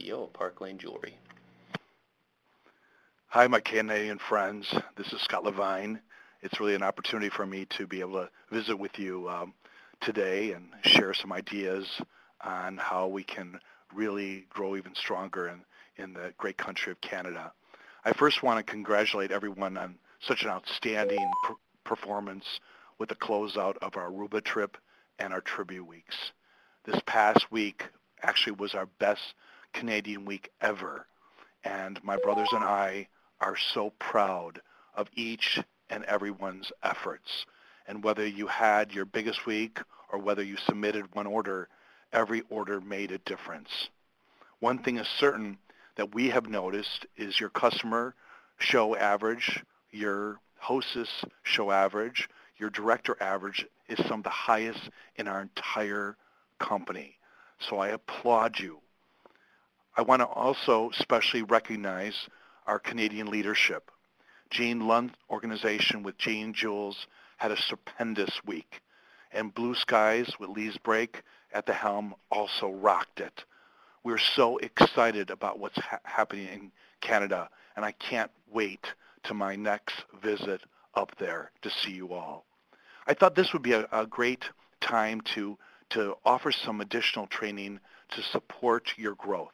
CEO of Park Lane Jewelry. Hi, my Canadian friends. This is Scott Levine. It's really an opportunity for me to be able to visit with you today and share some ideas on how we can really grow even stronger in the great country of Canada. I first want to congratulate everyone on such an outstanding performance with the closeout of our Aruba trip and our Trivia Weeks. This past week actually was our best Canadian week ever, and my brothers and I are so proud of each and everyone's efforts. And whether you had your biggest week or whether you submitted one order, every order made a difference. One thing is certain that we have noticed is your customer show average, your hostess show average, your director average is some of the highest in our entire company. So I applaud you. I want to also especially recognize our Canadian leadership. Jean Lund's organization with Jane Jewels had a stupendous week, and Blue Skies with Lise Brake at the helm also rocked it. We're so excited about what's happening in Canada, and I can't wait to my next visit up there to see you all. I thought this would be a great time to offer some additional training to support your growth.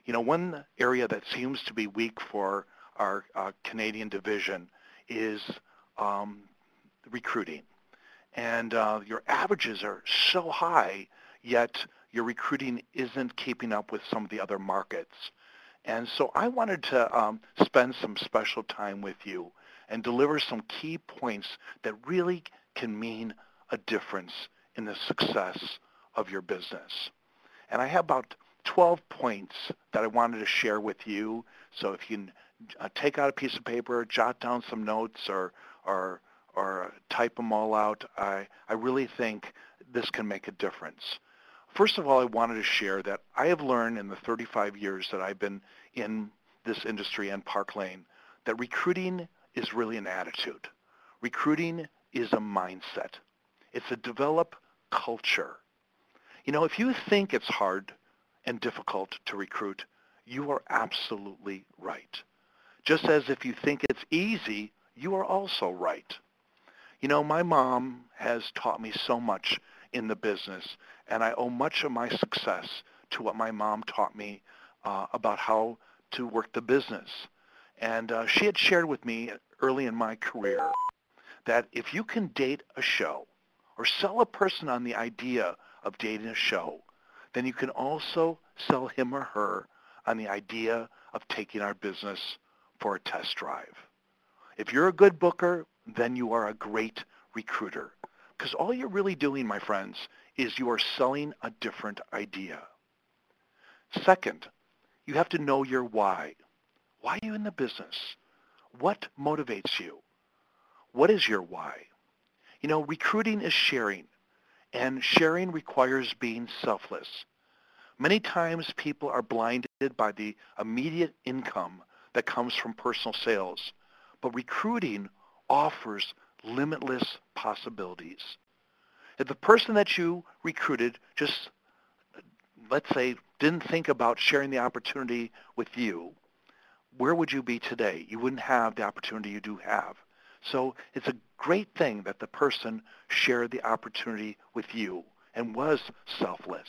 You know, one area that seems to be weak for our Canadian division is recruiting. And your averages are so high, yet your recruiting isn't keeping up with some of the other markets. And so I wanted to spend some special time with you and deliver some key points that really can mean a difference in the success of your business. And I have about 12 points that I wanted to share with you. So if you can take out a piece of paper, jot down some notes, or type them all out, I really think this can make a difference. First of all, I wanted to share that I have learned in the 35 years that I've been in this industry and Park Lane that recruiting is really an attitude. Recruiting is a mindset. It's a developed culture. You know, if you think it's hard and difficult to recruit, you are absolutely right. Just as if you think it's easy, you are also right. You know, my mom has taught me so much in the business, and I owe much of my success to what my mom taught me about how to work the business. And she had shared with me early in my career that if you can date a show or sell a person on the idea of dating a show, then you can also sell him or her on the idea of taking our business for a test drive. If you're a good booker, then you are a great recruiter. Because all you're really doing, my friends, is you are selling a different idea. Second, you have to know your why. Why are you in the business? What motivates you? What is your why? You know, recruiting is sharing, and sharing requires being selfless. Many times people are blinded by the immediate income that comes from personal sales, but recruiting offers limitless possibilities. If the person that you recruited just, let's say, didn't think about sharing the opportunity with you, where would you be today? You wouldn't have the opportunity you do have. So it's a great thing that the person shared the opportunity with you and was selfless.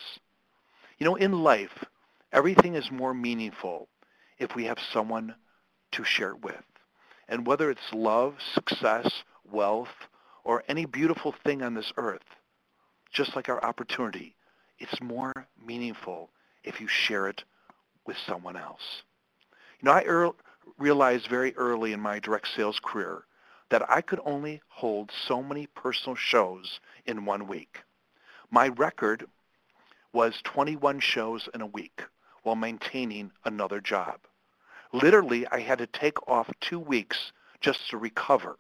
You know, in life, everything is more meaningful if we have someone to share it with. And whether it's love, success, wealth, or any beautiful thing on this earth, just like our opportunity, it's more meaningful if you share it with someone else. You know, I realized very early in my direct sales career that I could only hold so many personal shows in 1 week. My record was 21 shows in a week while maintaining another job. Literally, I had to take off 2 weeks just to recover.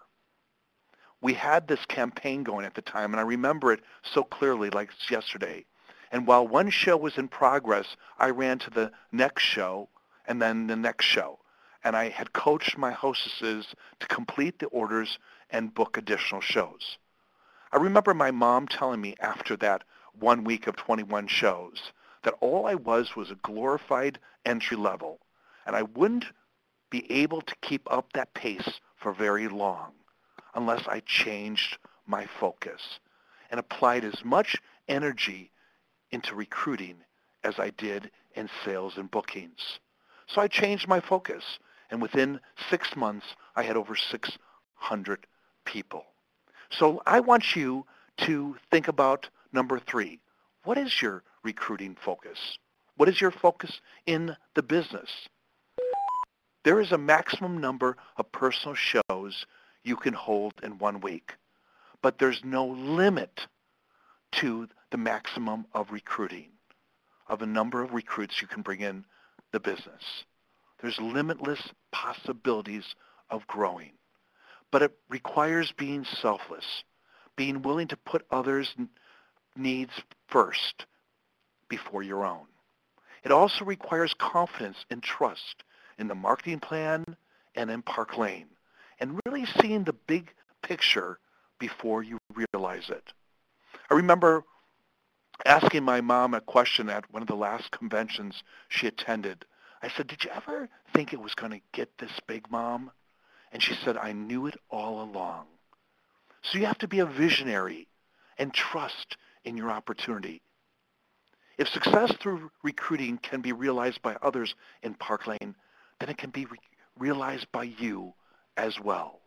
We had this campaign going at the time, and I remember it so clearly like it's yesterday. And while one show was in progress, I ran to the next show and then the next show. And I had coached my hostesses to complete the orders and book additional shows. I remember my mom telling me after that 1 week of 21 shows that all I was a glorified entry level, and I wouldn't be able to keep up that pace for very long unless I changed my focus and applied as much energy into recruiting as I did in sales and bookings. So I changed my focus, and within 6 months, I had over 600 people. So I want you to think about number 3. What is your recruiting focus? What is your focus in the business? There is a maximum number of personal shows you can hold in 1 week, but there's no limit to the maximum of recruiting, of the number of recruits you can bring in the business. There's limitless possibilities of growing, but it requires being selfless, being willing to put others' needs first before your own. It also requires confidence and trust in the marketing plan and in Park Lane, and really seeing the big picture before you realize it. I remember asking my mom a question at one of the last conventions she attended. I said, "Did you ever think it was going to get this big, Mom?" And she said, "I knew it all along." So you have to be a visionary and trust in your opportunity. If success through recruiting can be realized by others in Park Lane, then it can be realized by you as well.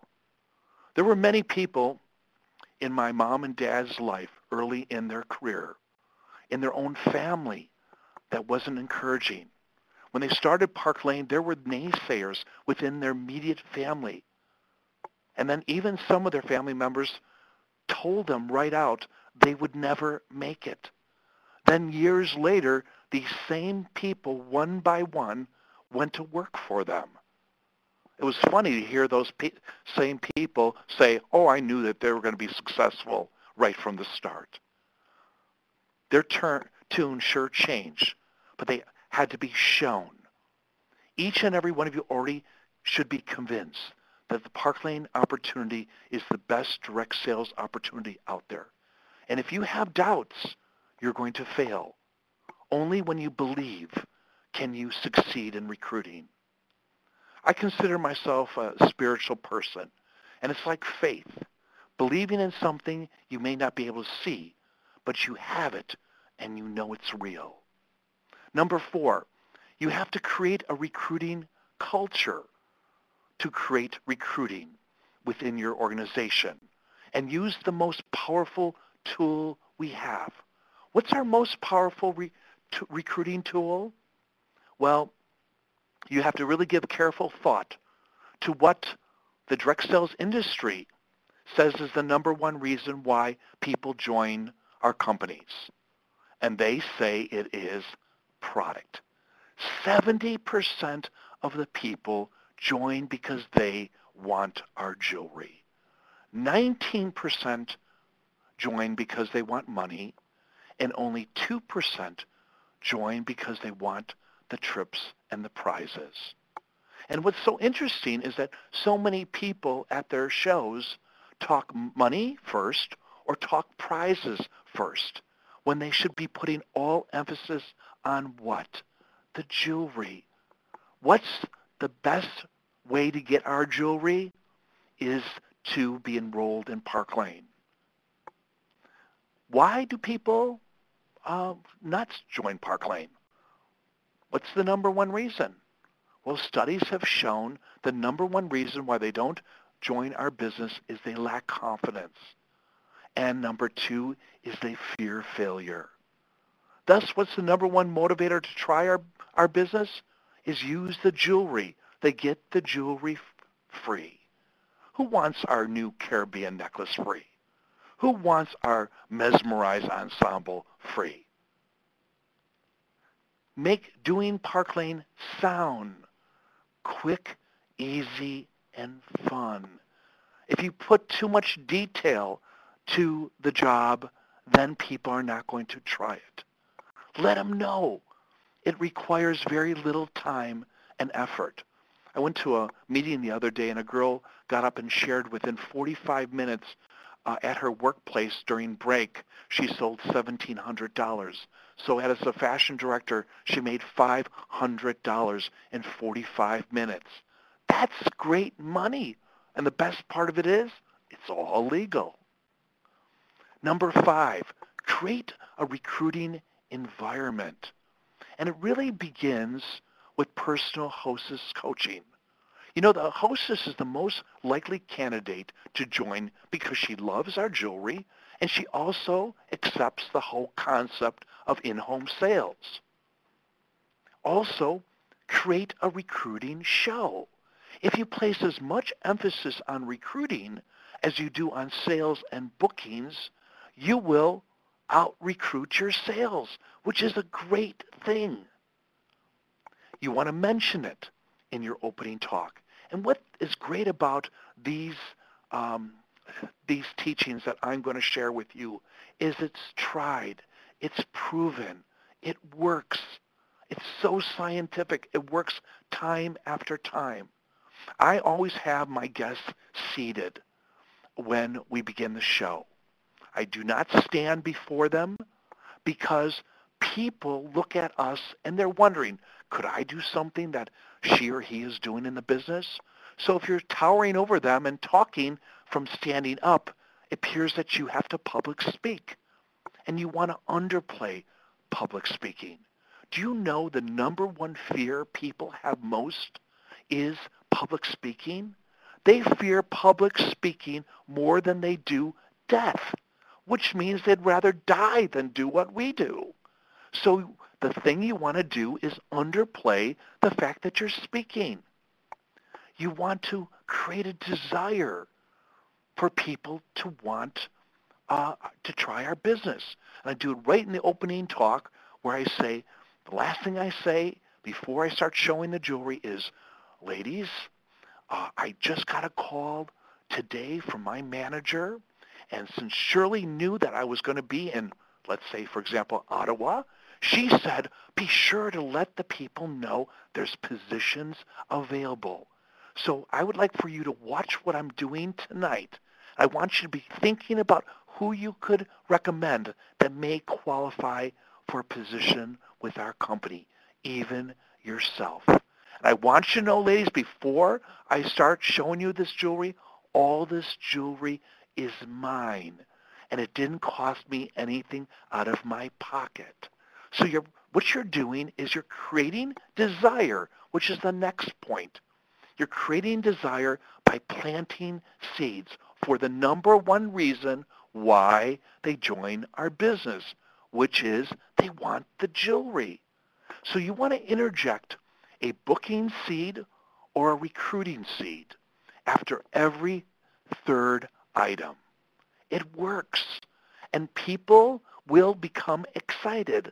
There were many people in my mom and dad's life early in their career, in their own family, that wasn't encouraging. When they started Park Lane, there were naysayers within their immediate family. And then even some of their family members told them right out they would never make it. Then years later, these same people, one by one, went to work for them. It was funny to hear those same people say, "Oh, I knew that they were going to be successful right from the start." Their tune sure changed, but they had to be shown. Each and every one of you already should be convinced that the Park Lane opportunity is the best direct sales opportunity out there. And if you have doubts, you're going to fail. Only when you believe can you succeed in recruiting. I consider myself a spiritual person, and it's like faith, believing in something you may not be able to see, but you have it and you know it's real. Number 4, you have to create a recruiting culture to create recruiting within your organization and use the most powerful tool we have. What's our most powerful recruiting tool? Well, you have to really give careful thought to what the direct sales industry says is the number 1 reason why people join our companies. And they say it is product. 70% of the people join because they want our jewelry. 19% join because they want money, and only 2% join because they want the trips and the prizes. And what's so interesting is that so many people at their shows talk money first or talk prizes first, when they should be putting all emphasis on what? The jewelry. What's the best way to get our jewelry? Is to be enrolled in Park Lane. Why do people not join Park Lane? What's the number 1 reason? Well, studies have shown the number 1 reason why they don't join our business is they lack confidence. And number 2 is they fear failure. Thus, what's the number 1 motivator to try our business? Is use the jewelry. They get the jewelry free. Who wants our new Caribbean necklace free? Who wants our Mesmerize ensemble free? Make doing Park Lane sound quick, easy, and fun. If you put too much detail to the job, then people are not going to try it. Let them know. It requires very little time and effort. I went to a meeting the other day, and a girl got up and shared within 45 minutes at her workplace during break, she sold $1,700. So as a fashion director, she made $500 in 45 minutes. That's great money. And the best part of it is, it's all legal. Number 5, create a recruiting environment. And it really begins with personal hostess coaching. You know, the hostess is the most likely candidate to join because she loves our jewelry and she also accepts the whole concept of in-home sales. Also, create a recruiting show. If you place as much emphasis on recruiting as you do on sales and bookings, you will out-recruit your sales, which is a great thing. You want to mention it in your opening talk. And what is great about these teachings that I'm going to share with you is it's tried, it's proven, it works. It's so scientific. It works time after time. I always have my guests seated when we begin the show. I do not stand before them because people look at us and they're wondering, could I do something that she or he is doing in the business? So if you're towering over them and talking from standing up, it appears that you have to public speak. And you want to underplay public speaking. Do you know the number one fear people have most is public speaking? They fear public speaking more than they do death, which means they'd rather die than do what we do. So the thing you want to do is underplay the fact that you're speaking. You want to create a desire for people to want to try our business. And I do it right in the opening talk where I say, the last thing I say before I start showing the jewelry is, ladies, I just got a call today from my manager, and since Shirley knew that I was going to be in, let's say, for example, Ottawa, she said, be sure to let the people know there's positions available. So I would like for you to watch what I'm doing tonight. I want you to be thinking about who you could recommend that may qualify for a position with our company, even yourself. And I want you to know, ladies, before I start showing you this jewelry, all this jewelry is mine. And it didn't cost me anything out of my pocket. So what you're doing is you're creating desire, which is the next point. You're creating desire by planting seeds for the number one reason why they join our business, which is they want the jewelry. So you want to interject a booking seed or a recruiting seed after every third item. It works, and people will become excited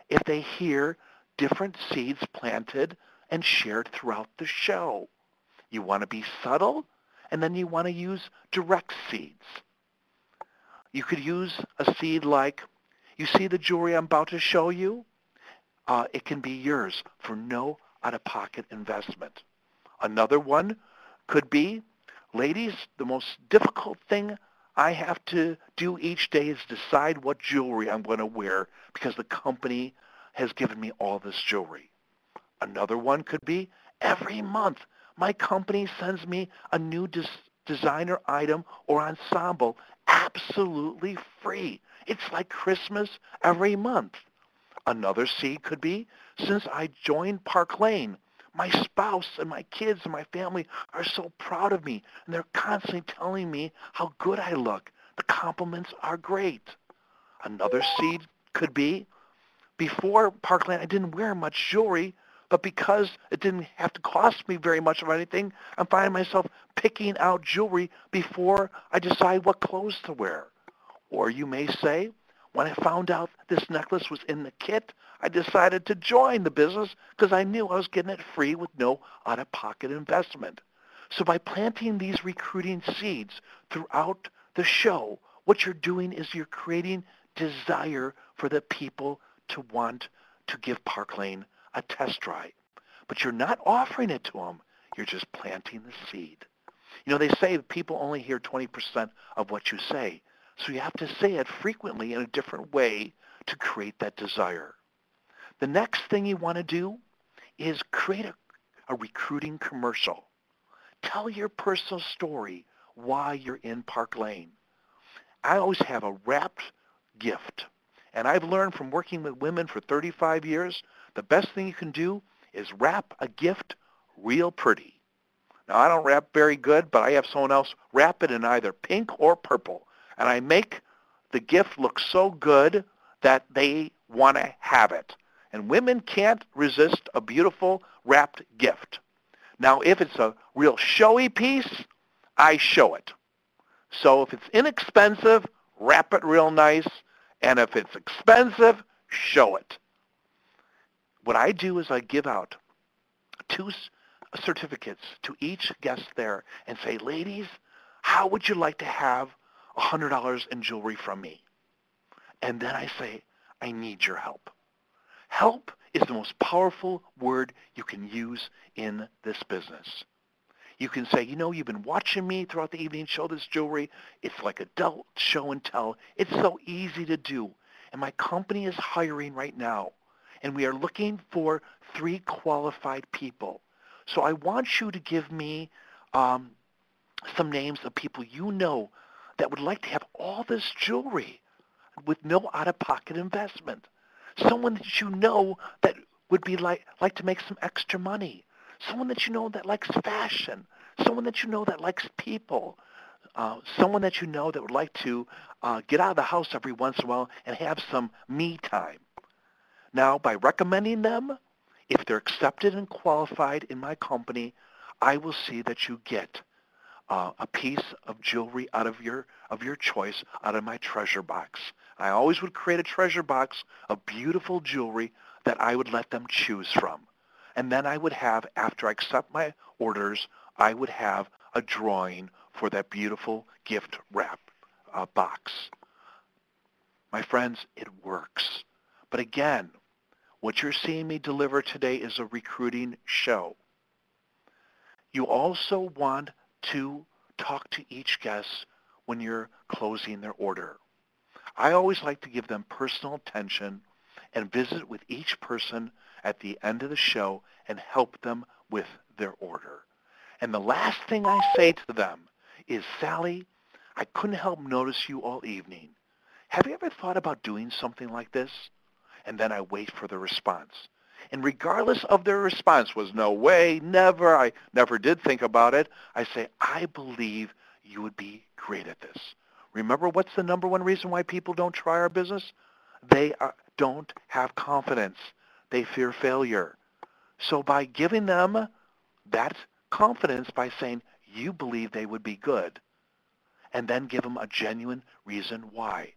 if they hear different seeds planted and shared throughout the show. You want to be subtle, and then you want to use direct seeds. You could use a seed like, you see the jewelry I'm about to show you? It can be yours for no out-of-pocket investment. Another one could be, ladies, the most difficult thing I have to do each day is decide what jewelry I'm going to wear because the company has given me all this jewelry. Another one could be, every month my company sends me a new designer item or ensemble absolutely free. It's like Christmas every month. Another seed could be, since I joined Park Lane, my spouse and my kids and my family are so proud of me, and they're constantly telling me how good I look. The compliments are great. Another seed could be, before Park Lane, I didn't wear much jewelry, but because it didn't have to cost me very much of anything, I'm finding myself picking out jewelry before I decide what clothes to wear. Or you may say, when I found out this necklace was in the kit, I decided to join the business because I knew I was getting it free with no out-of-pocket investment. So by planting these recruiting seeds throughout the show, what you're doing is you're creating desire for the people to want to give Park Lane a test drive. But you're not offering it to them. You're just planting the seed. You know, they say that people only hear 20% of what you say. So you have to say it frequently in a different way to create that desire. The next thing you want to do is create a recruiting commercial. Tell your personal story why you're in Park Lane. I always have a wrapped gift. And I've learned from working with women for 35 years, the best thing you can do is wrap a gift real pretty. Now, I don't wrap very good, but I have someone else wrap it in either pink or purple. And I make the gift look so good that they want to have it. And women can't resist a beautiful wrapped gift. Now, if it's a real showy piece, I show it. So if it's inexpensive, wrap it real nice. And if it's expensive, show it. What I do is I give out 2 certificates to each guest there and say, ladies, how would you like to have $100 in jewelry from me? And then I say, I need your help. Help is the most powerful word you can use in this business. You can say, you've been watching me throughout the evening show this jewelry. It's like adult show and tell. It's so easy to do. And my company is hiring right now. And we are looking for 3 qualified people. So I want you to give me some names of people you know that would like to have all this jewelry with no out-of-pocket investment. Someone that you know that would be like to make some extra money. Someone that you know that likes fashion. Someone that you know that likes people. Someone that you know that would like to get out of the house every once in a while and have some me time. Now, by recommending them, if they're accepted and qualified in my company, I will see that you get a piece of jewelry out of your choice out of my treasure box. I always would create a treasure box of beautiful jewelry that I would let them choose from. And then I would have, after I accept my orders, I would have a drawing for that beautiful gift wrap box. My friends, it works. But again, what you're seeing me deliver today is a recruiting show. You also want to talk to each guest when you're closing their order. I always like to give them personal attention and visit with each person at the end of the show and help them with their order. And the last thing I say to them is, Sally, I couldn't help notice you all evening. Have you ever thought about doing something like this? And then I wait for the response. And regardless of their response was no way, never, I never did think about it, I say, I believe you would be great at this. Remember, what's the number one reason why people don't try our business? They don't have confidence. They fear failure. So by giving them that confidence by saying you believe they would be good, and then give them a genuine reason why.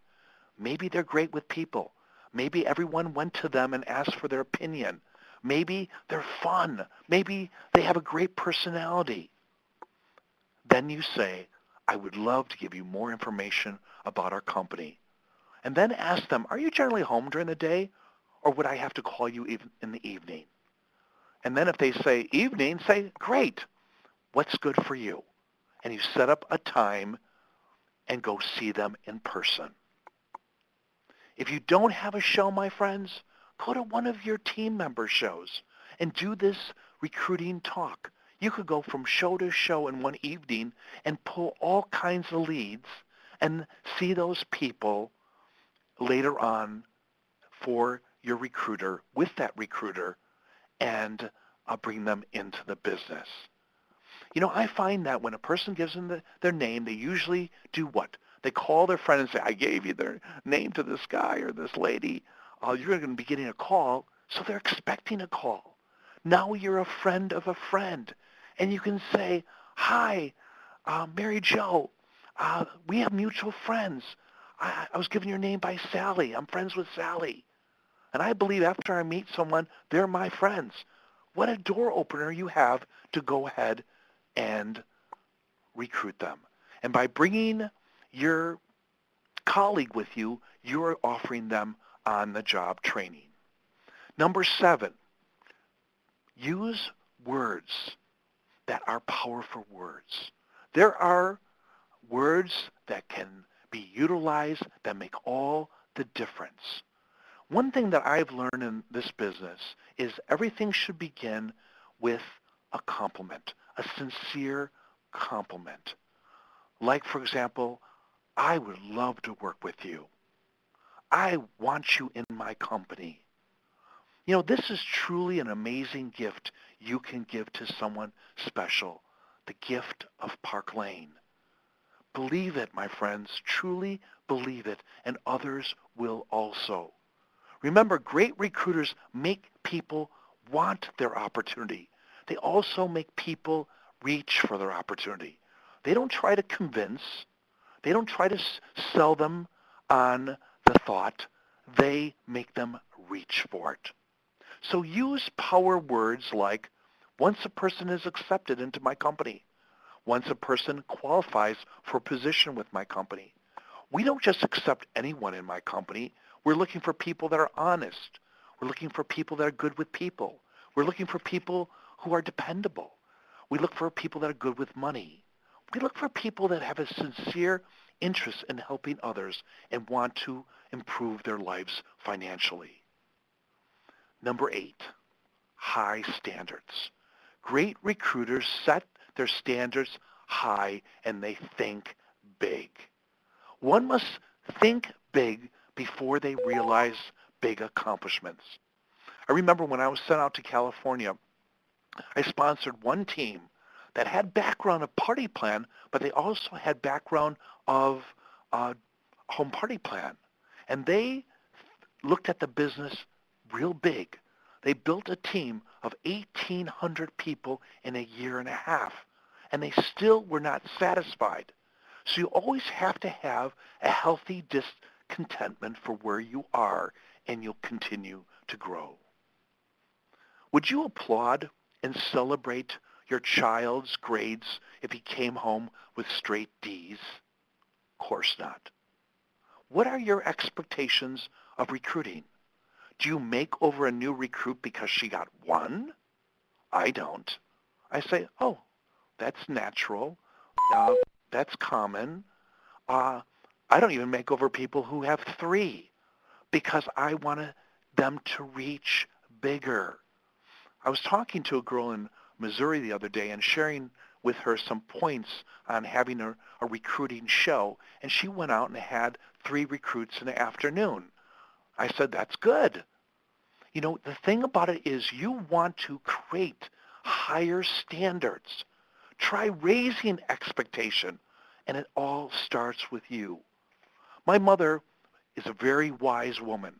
Maybe they're great with people. Maybe everyone went to them and asked for their opinion. Maybe they're fun. Maybe they have a great personality. Then you say, I would love to give you more information about our company. And then ask them, are you generally home during the day, or would I have to call you even in the evening? And then if they say evening, say, great. What's good for you? And you set up a time and go see them in person. If you don't have a show, my friends, go to one of your team member shows and do this recruiting talk. You could go from show to show in one evening and pull all kinds of leads and see those people later on for your recruiter, with that recruiter, and bring them into the business. I find that when a person gives them their name, they usually do what? They call their friend and say, I gave you their name to this guy or this lady. You're going to be getting a call. So they're expecting a call. Now you're a friend of a friend. And you can say, hi, Mary Jo. We have mutual friends. I was given your name by Sally. I'm friends with Sally. And I believe after I meet someone, they're my friends. What a door opener you have to go ahead and recruit them. And by bringing your colleague with you, you are offering them on-the-job training. Number 7, use words that are powerful words. There are words that can be utilized that make all the difference. One thing that I've learned in this business is everything should begin with a compliment, a sincere compliment. Like, for example, I would love to work with you. I want you in my company. You know, this is truly an amazing gift you can give to someone special, the gift of Park Lane. Believe it, my friends, truly believe it, and others will also. Remember, great recruiters make people want their opportunity. They also make people reach for their opportunity. They don't try to convince. They don't try to sell them on the thought. They make them reach for it. So use power words like, once a person is accepted into my company, once a person qualifies for a position with my company. We don't just accept anyone in my company. We're looking for people that are honest. We're looking for people that are good with people. We're looking for people who are dependable. We look for people that are good with money. We look for people that have a sincere interest in helping others and want to improve their lives financially. Number 8, high standards. Great recruiters set their standards high and they think big. One must think big before they realize big accomplishments. I remember when I was sent out to California, I sponsored one team that had background of party plan, but they also had background of home party plan. And they looked at the business real big. They built a team of 1,800 people in a year and a half, and they still were not satisfied. So you always have to have a healthy discontentment for where you are, and you'll continue to grow. Would you applaud and celebrate your child's grades if he came home with straight D's? Of course not. What are your expectations of recruiting? Do you make over a new recruit because she got 1? I don't. I say, oh, that's natural. That's common. I don't even make over people who have 3 because I want them to reach bigger. I was talking to a girl in Missouri the other day and sharing with her some points on having a recruiting show, and she went out and had 3 recruits in the afternoon. I said, that's good. You know, the thing about it is you want to create higher standards. Try raising expectation, and it all starts with you. My mother is a very wise woman,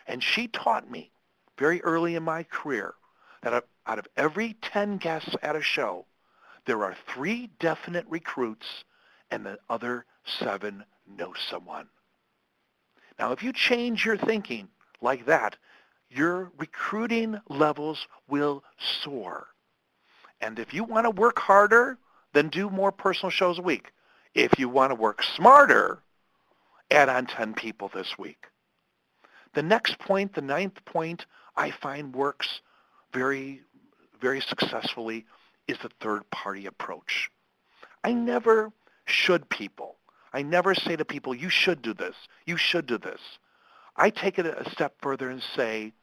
and she taught me very early in my career that out of every 10 guests at a show, there are 3 definite recruits, and the other 7 know someone. Now, if you change your thinking like that, your recruiting levels will soar. And if you want to work harder, then do more personal shows a week. If you want to work smarter, add on 10 people this week. The next point, the 9th point, I find works very, very successfully is the third-party approach. I never should people. I never say to people, you should do this, you should do this. I take it a step further and say,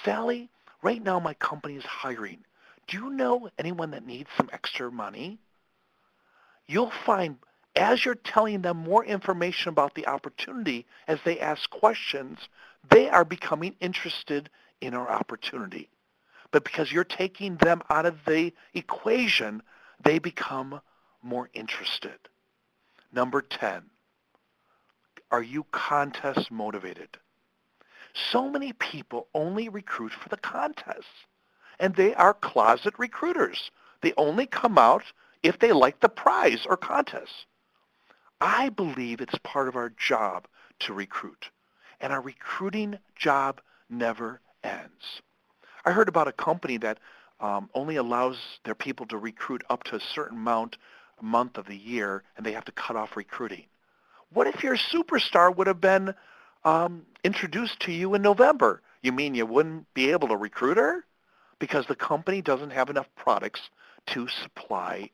Sally, right now my company is hiring. Do you know anyone that needs some extra money? You'll find as you're telling them more information about the opportunity as they ask questions, they are becoming interested in our opportunity. But because you're taking them out of the equation, they become more interested. Number 10, are you contest motivated? So many people only recruit for the contests, and they are closet recruiters. They only come out if they like the prize or contest. I believe it's part of our job to recruit, and our recruiting job never ends. I heard about a company that only allows their people to recruit up to a certain month of the year, and they have to cut off recruiting. What if your superstar would have been introduced to you in November? You mean you wouldn't be able to recruit her? Because the company doesn't have enough products to supply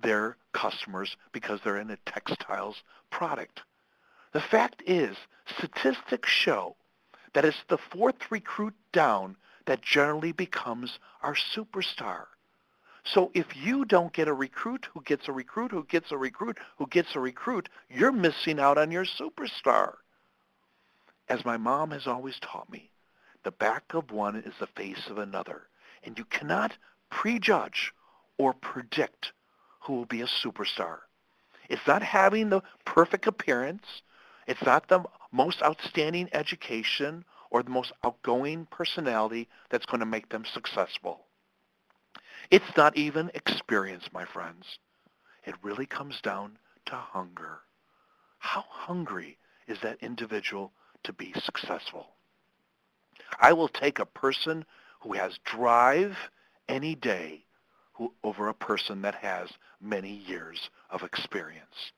their customers because they're in a textiles product. The fact is, statistics show that it's the fourth recruit down that generally becomes our superstar. So if you don't get a recruit who gets a recruit who gets a recruit who gets a recruit, you're missing out on your superstar. As my mom has always taught me, the back of one is the face of another, and you cannot prejudge or predict who will be a superstar. It's not having the perfect appearance. It's not the most outstanding education or the most outgoing personality that's going to make them successful. It's not even experience, my friends. It really comes down to hunger. How hungry is that individual to be successful? I will take a person who has drive any day over a person that has many years of experience.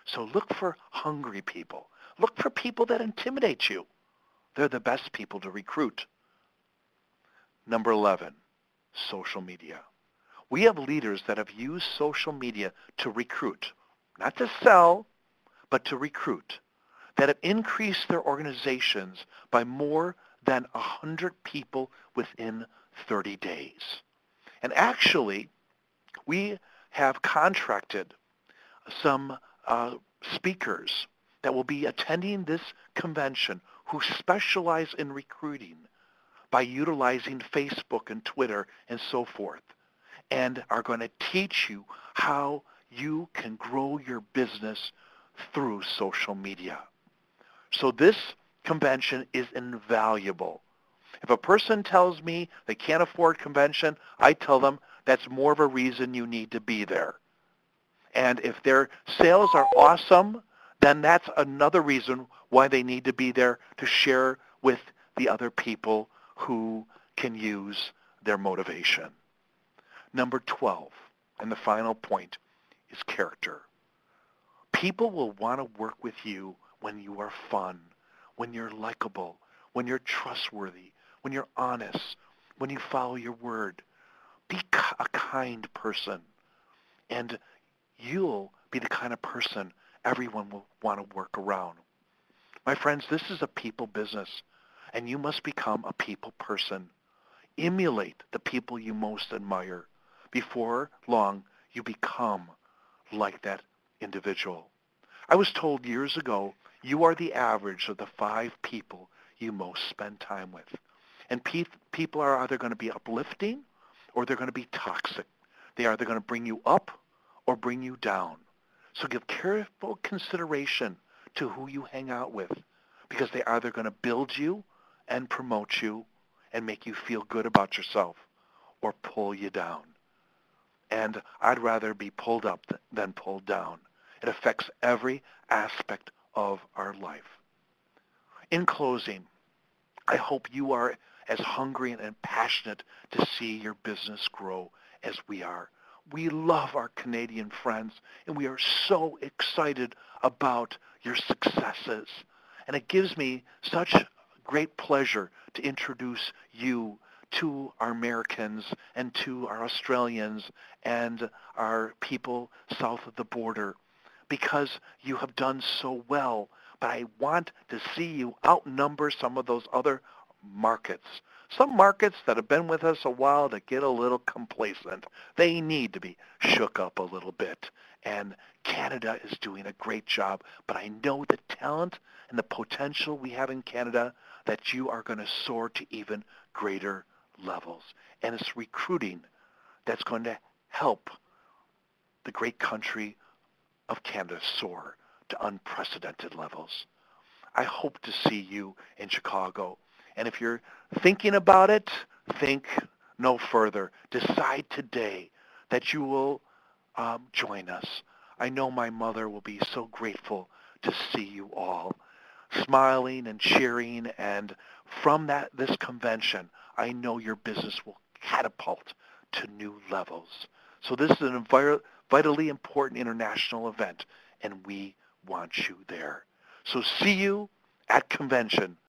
So look for hungry people. Look for people that intimidate you. They're the best people to recruit. Number 11, social media. We have leaders that have used social media to recruit, not to sell, but to recruit, that have increased their organizations by more than 100 people within 30 days. And actually, we have contracted some speakers that will be attending this convention who specialize in recruiting by utilizing Facebook and Twitter and so forth, and are going to teach you how you can grow your business through social media. So this convention is invaluable. If a person tells me they can't afford convention, I tell them that's more of a reason you need to be there. And if their sales are awesome, then that's another reason why they need to be there to share with the other people who can use their motivation. Number 12, and the final point, is character. People will want to work with you when you are fun, when you're likable, when you're trustworthy, when you're honest, when you follow your word. Be a kind person, and you'll be the kind of person everyone will want to work around. My friends, this is a people business, and you must become a people person. Emulate the people you most admire. Before long, you become like that individual. I was told years ago, you are the average of the 5 people you most spend time with. And people are either going to be uplifting or they're going to be toxic. They are either going to bring you up or bring you down. So give careful consideration to who you hang out with, because they are either going to build you and promote you and make you feel good about yourself or pull you down. And I'd rather be pulled up than pulled down. It affects every aspect of our life. In closing, I hope you are as hungry and passionate to see your business grow as we are. We love our Canadian friends, and we are so excited about your successes. And it gives me such great pleasure to introduce you to our Americans and to our Australians and our people south of the border, because you have done so well. But I want to see you outnumber some of those other markets. Some markets that have been with us a while that get a little complacent. They need to be shook up a little bit. And Canada is doing a great job. But I know the talent and the potential we have in Canada, that you are going to soar to even greater levels. And it's recruiting that's going to help the great country of Canada soar to unprecedented levels. I hope to see you in Chicago. And if you're thinking about it, think no further. Decide today that you will join us. I know my mother will be so grateful to see you all smiling and cheering. And from this convention, I know your business will catapult to new levels. So this is a vitally important international event, and we want you there. So see you at convention